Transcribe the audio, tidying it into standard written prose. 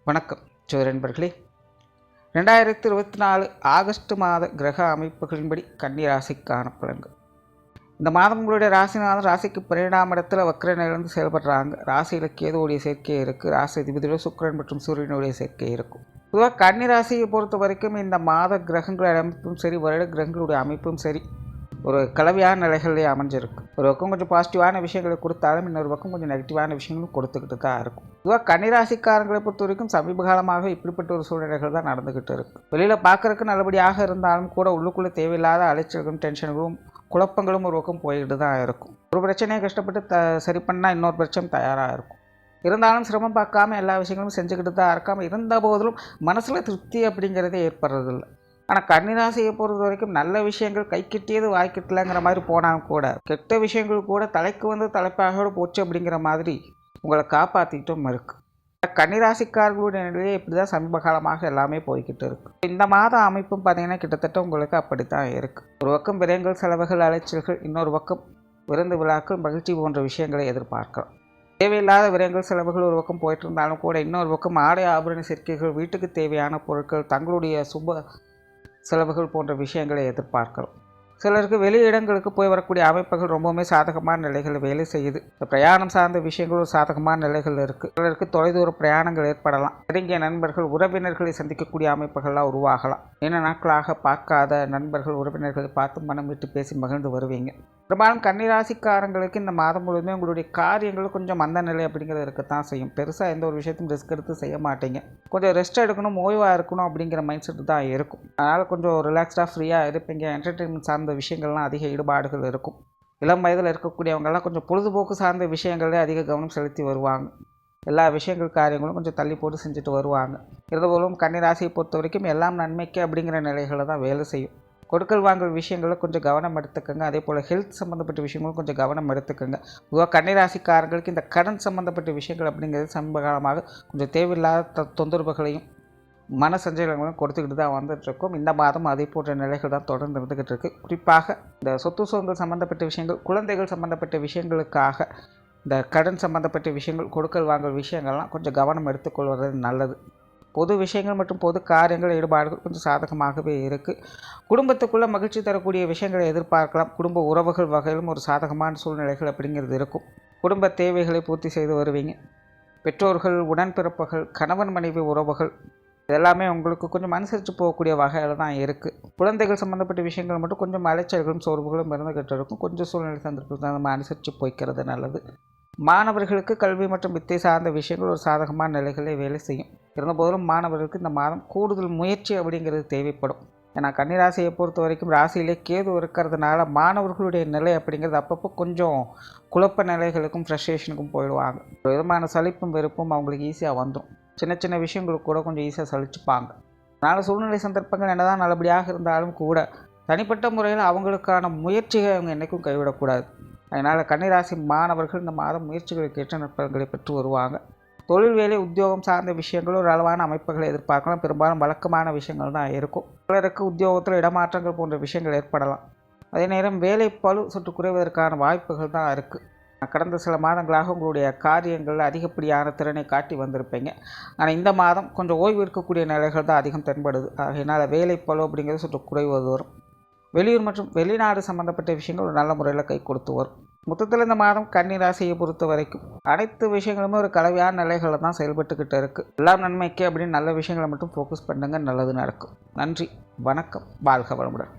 வணக்கம் நண்பர்களே. 2024 ஆகஸ்ட் மாத கிரக அமைப்புகளின்படி கன்னி ராசிக்கான பலன்கள். இந்த மாதம் உங்களுடைய ராசிநாதன் ராசிக்கு 12ஆம் இடத்துல வக்ர நிலையிலிருந்து செயல்படுறாங்க. ராசியில் கேதுவுடைய சேர்க்கை இருக்குது. ராசி அதிபதியோட சுக்கிரன் மற்றும் சூரியனுடைய சேர்க்கை இருக்கும். பொதுவாக கன்னி ராசியை பொறுத்த வரைக்கும் இந்த மாத கிரகங்களுடைய அமைப்பும் சரி, வருட கிரகங்களுடைய அமைப்பும் சரி, ஒரு கலவையான நிலைகளிலே அமைஞ்சிருக்கு. ஒரு பக்கம் கொஞ்சம் பாசிட்டிவான விஷயங்களை கொடுத்தாலும் இன்னொரு பக்கம் கொஞ்சம் நெகட்டிவான விஷயங்களும் கொடுத்துக்கிட்டு தான் இருக்கும். பொதுவாக கன்னிராசிக்காரங்களை பொறுத்த வரைக்கும் சமீப காலமாக இப்படிப்பட்ட ஒரு சூழ்நிலைகள் தான் நடந்துக்கிட்டு இருக்குது. வெளியில் பார்க்குறதுக்கு நல்லபடியாக இருந்தாலும் கூட உள்ளுக்குள்ளே தேவையில்லாத அலைச்சல்களும் டென்ஷன்களும் குழப்பங்களும் ஒரு பக்கம் போய்கிட்டு தான் இருக்கும். ஒரு பிரச்சனையை கஷ்டப்பட்டு சரி பண்ணால் இன்னொரு பிரச்சனை தயாராக இருக்கும். இருந்தாலும் சிரமம் பார்க்காம எல்லா விஷயங்களும் செஞ்சுக்கிட்டு தான் இருக்காமல் இருந்த போதிலும் மனசில் திருப்தி அப்படிங்கிறதே ஏற்படுறதில்லை. ஆனால் கன்னிராசியை பொறுத்த வரைக்கும் நல்ல விஷயங்கள் கை கிட்டியது வாய்க்கிட்டலங்கிற மாதிரி போனாலும் கூட கெட்ட விஷயங்கள் கூட தலைக்கு வந்து தலைப்பாக போச்சு அப்படிங்கிற மாதிரி உங்களை காப்பாற்றிட்டும் இருக்குது. கன்னிராசிக்காரர்களுடைய நிலையே இப்படி தான் சமீப காலமாக எல்லாமே போய்கிட்டு இருக்குது. இந்த மாத அமைப்பும் பார்த்திங்கன்னா கிட்டத்தட்ட உங்களுக்கு அப்படி தான் இருக்குது. ஒரு பக்கம் விரயங்கள், செலவுகள், அலைச்சல்கள், இன்னொரு பக்கம் விருந்து விழாக்கள், மகிழ்ச்சி போன்ற விஷயங்களை எதிர்பார்க்கலாம். தேவையில்லாத விரயங்கள், செலவுகள் ஒரு பக்கம் போயிட்டு இருந்தாலும் கூட இன்னொரு பக்கம் ஆடை ஆபரண சேர்க்கைகள், வீட்டுக்கு தேவையான பொருட்கள், தங்களுடைய சுப செலவுகள் போன்ற விஷயங்களை எதிர்பார்க்கலாம். சிலருக்கு வெளி இடங்களுக்கு போய் வரக்கூடிய அமைப்புகள் ரொம்பவுமே சாதகமான நிலைகளில் வேலை செய்யுது. இந்த பிரயாணம் சார்ந்த விஷயங்கள் ஒரு சாதகமான நிலைகள் இருக்குது. சிலருக்கு தொலைதூர பிரயாணங்கள் ஏற்படலாம். நெருங்கிய நண்பர்கள், உறவினர்களை சந்திக்கக்கூடிய அமைப்புகள்லாம் உருவாகலாம். நீண்ட நாட்களாக பார்க்காத நண்பர்கள், உறவினர்களை பார்த்து மனம் விட்டு பேசி மகிழ்ந்து வருவீங்க. பெரும்பாலும் கன்னிராசிக்காரங்களுக்கு இந்த மாதம் முழுவதுமே உங்களுடைய காரியங்கள் கொஞ்சம் மந்த நிலை அப்படிங்கிறது இருக்கத்தான் செய்யும். பெருசாக எந்த ஒரு விஷயத்தையும் ரிஸ்க் எடுத்து செய்ய மாட்டீங்க. கொஞ்சம் ரெஸ்ட் எடுக்கணும், ஓய்வாக இருக்கணும் அப்படிங்கிற மைண்ட் செட்டு தான் இருக்கும். அதனால் கொஞ்சம் ரிலாக்ஸ்டாக ஃப்ரீயாக இருப்பீங்க. என்டர்டெயின்மெண்ட் சார்ந்த விஷயங்கள்லாம் அதிக ஈடுபாடுகள் இருக்கும். இளம் வயதில் இருக்கக்கூடியவங்கெல்லாம் கொஞ்சம் பொழுதுபோக்கு சார்ந்த விஷயங்களே அதிக கவனம் செலுத்தி வருவாங்க. எல்லா விஷயங்கள் காரியங்களும் கொஞ்சம் தள்ளி போட்டு செஞ்சுட்டு வருவாங்க. இருந்தபோதும் கன்னிராசியை பொறுத்த வரைக்கும் எல்லாம் நன்மைக்கு அப்படிங்கிற நிலைகளை தான் வேலை செய்யும். கொடுக்கல் வாங்கல் விஷயங்களில் கொஞ்சம் கவனம் எடுத்துக்கோங்க. அதே போல் ஹெல்த் சம்மந்தப்பட்ட விஷயங்களும் கொஞ்சம் கவனம் எடுத்துக்கோங்க. பொதுவாக கன்னிராசிக்காரர்களுக்கு இந்த கடன் சம்மந்தப்பட்ட விஷயங்கள் அப்படிங்கிறது சமீப காலமாக கொஞ்சம் தேவையில்லாத தொந்தரவுகளையும் மன சஞ்சலங்களையும் கொடுத்துக்கிட்டு தான் வந்துட்டுருக்கோம். இந்த மாதம் அதே போன்ற நிலைகள் தான் தொடர்ந்து இருந்துக்கிட்டு இருக்குது. குறிப்பாக இந்த சொத்து சுதந்திரம் சம்மந்தப்பட்ட விஷயங்கள், குழந்தைகள் சம்மந்தப்பட்ட விஷயங்களுக்காக இந்த கடன் சம்மந்தப்பட்ட விஷயங்கள், கொடுக்கல் வாங்கல் விஷயங்கள்லாம் கொஞ்சம் கவனம் எடுத்துக்கொள்வது நல்லது. பொது விஷயங்கள் மற்றும் பொது காரியங்கள் ஈடுபாடுகள் கொஞ்சம் சாதகமாகவே இருக்குது. குடும்பத்துக்குள்ளே மகிழ்ச்சி தரக்கூடிய விஷயங்களை எதிர்பார்க்கலாம். குடும்ப உறவுகள் வகையிலும் ஒரு சாதகமான சூழ்நிலைகள் அப்படிங்கிறது இருக்கும். குடும்ப தேவைகளை பூர்த்தி செய்து வருவீங்க. பெற்றோர்கள், உடன்பிறப்புகள், கணவன் மனைவி உறவுகள் இதெல்லாமே உங்களுக்கு கொஞ்சம் அனுசரித்து போகக்கூடிய வகையில் தான் இருக்குது. குழந்தைகள் சம்மந்தப்பட்ட விஷயங்கள் மட்டும் கொஞ்சம் அலைச்சல்களும் சோர்வுகளும் இருந்துகிட்டு இருக்கும். கொஞ்சம் சூழ்நிலை சந்தர்ப்பத்தில் தான் நம்ம அனுசரித்து போய்க்கிறது நல்லது. மாணவர்களுக்கு கல்வி மற்றும் வித்தை சார்ந்த விஷயங்கள் ஒரு சாதகமான நிலைகளே வேலை செய்யும். இருந்தபோதிலும் மாணவர்களுக்கு இந்த மாதம் கூடுதல் முயற்சி அப்படிங்கிறது தேவைப்படும். ஏன்னா கன்னிராசியை பொறுத்த வரைக்கும் ராசியிலே கேது இருக்கிறதுனால மாணவர்களுடைய நிலை அப்படிங்கிறது அப்பப்போ கொஞ்சம் குழப்ப நிலைகளுக்கும் ஃப்ரஸ்ட்ரேஷனுக்கும் போயிடுவாங்க. ஒரு விதமான சலிப்பும் வெறுப்பும் அவங்களுக்கு ஈஸியாக வந்துடும். சின்ன சின்ன விஷயங்களுக்கு கூட கொஞ்சம் ஈஸியாக சலிச்சுப்பாங்க. அதனால் சூழ்நிலை சந்தர்ப்பங்கள் என்னதான் நல்லபடியாக இருந்தாலும் கூட தனிப்பட்ட முறையில் அவங்களுக்கான முயற்சிகளை அவங்க என்றைக்கும் கைவிடக்கூடாது. அதனால் கன்னிராசி மாணவர்கள் இந்த மாதம் முயற்சிகளுக்கு ஏற்ற நற்பலன்களை பெற்று வருவாங்க. தொழில், வேலை, உத்தியோகம் சார்ந்த விஷயங்களும் ஒரு அளவான அமைப்புகளை எதிர்பார்க்கலாம். பெரும்பாலும் வழக்கமான விஷயங்கள் தான் இருக்கும். சிலருக்கு உத்தியோகத்தில் இடமாற்றங்கள் போன்ற விஷயங்கள் ஏற்படலாம். அதே நேரம் வேலை பளு சற்று குறைவதற்கான வாய்ப்புகள் தான் இருக்குது. கடந்த சில மாதங்களாக உங்களுடைய காரியங்களில் அதிகப்படியான திறனை காட்டி வந்திருப்பீங்க. ஆனால் இந்த மாதம் கொஞ்சம் ஓய்வு இருக்கக்கூடிய நிலைகள் தான் அதிகம் தென்படுது. அதனால் வேலை பளு அப்படிங்கிறது சற்று குறைவது வரும். வெளியூர் மற்றும் வெளிநாடு சம்மந்தப்பட்ட விஷயங்கள் ஒரு நல்ல முறையில் கை கொடுத்து வரும். மொத்தத்தில் இந்த மாதம் கன்னிராசியை பொறுத்த வரைக்கும் அனைத்து விஷயங்களுமே ஒரு கலவையான நிலைகளில் தான் செயல்பட்டுக்கிட்டு இருக்குது. எல்லாம் நன்மைக்கு அப்படின்னு நல்ல விஷயங்களை மட்டும் ஃபோக்கஸ் பண்ணுங்கள், நல்லது நடக்கும். நன்றி, வணக்கம், வாழ்க வளமுடன்.